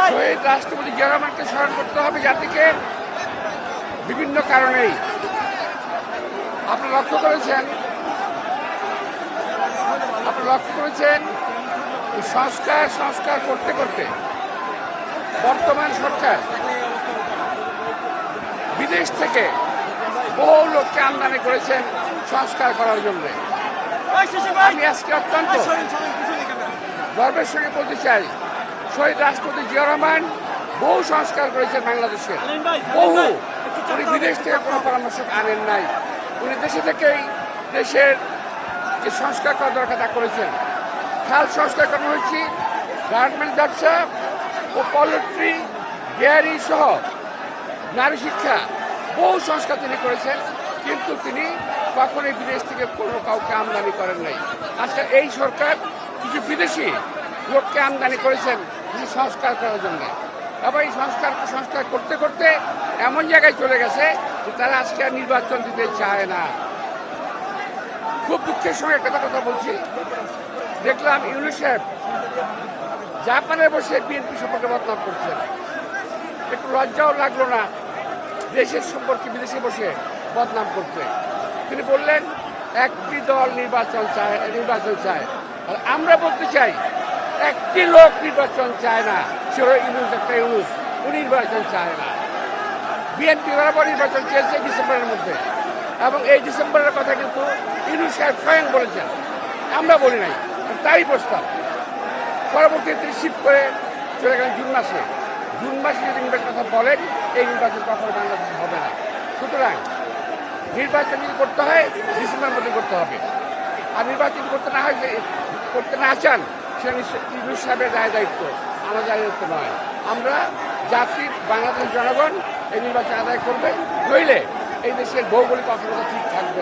শহীদ রাষ্ট্রপতি জিয়া রহমানকে স্মরণ করতে হবে জাতিকে বিভিন্ন কারণেই। আপনারা লক্ষ্য করেছেন সংস্কার করতে করতে বর্তমান সরকার বিদেশ থেকে বহু লোককে আমদানি করেছেন সংস্কার করার জন্য। আমি আজকে অত্যন্ত গর্বের সঙ্গে বলতে চাই, শহীদ রাষ্ট্রপতি জিয়া রহমান বহু সংস্কার করেছেন বাংলাদেশের, বহু। উনি বিদেশ থেকে কোনো পরামর্শ আনেন নাই, উনি দেশে থেকেই দেশের যে সংস্কার করা দরকার তা করেছেন। খাল সংস্কার করা হয়েছে, গার্মেন্ট ব্যবসা ও পোল্ট্রি ডেয়ারি সহ নারী শিক্ষা, বহু সংস্কার তিনি করেছেন, কিন্তু তিনি কখনোই বিদেশ থেকে কোনো কাউকে আমদানি করেন নাই। আজকে এই সরকার কিছু বিদেশি লোককে আমদানি করেছেন কিছু সংস্কার করার জন্য। আবার এই সংস্কার করতে করতে এমন জায়গায় চলে গেছে যে তারা আজকে আর নির্বাচন দিতে চায় না। খুব দুঃখের সঙ্গে একটা কথা বলছি, দেখলাম ইউনিসেফ জাপানে বসে বিএনপি সম্পর্কে বদনাম করছেন। একটু লজ্জাও লাগলো না দেশের সম্পর্কে বিদেশে বসে বদনাম করতে? তিনি বললেন একটি দল নির্বাচন চায়, আর আমরা বলতে চাই একটি লোক নির্বাচন চায় না, সে ইউনুস, একটা ইউনুস, ও নির্বাচন চায় না। বিএনপি বরাবর নির্বাচন চেয়েছে ডিসেম্বরের মধ্যে, এবং এই ডিসেম্বরের কথা কিন্তু ইউনুস সাহেব স্বয়ং বলেছেন, আমরা বলি নাই। তাই প্রস্তাব পরবর্তীতে তিনি শিফট করে চলে গেলেন জুন মাসে যদি নির্বাচনের কথা বলেন, এই নির্বাচন কখনো বাংলাদেশে হবে না। সুতরাং নির্বাচন যদি করতে হয় ডিসেম্বরের মধ্যে করতে হবে, আর নির্বাচন করতে না চান সেটা ইউনুস সাহেবের দায়িত্ব, আমাদের দায়িত্ব নয়। আমরা জাতির বাংলাদেশের জনগণ এই নির্বাচন আদায় করবে, নইলে এই দেশের ভৌগোলিক অস্থিরতা ঠিক থাকবে।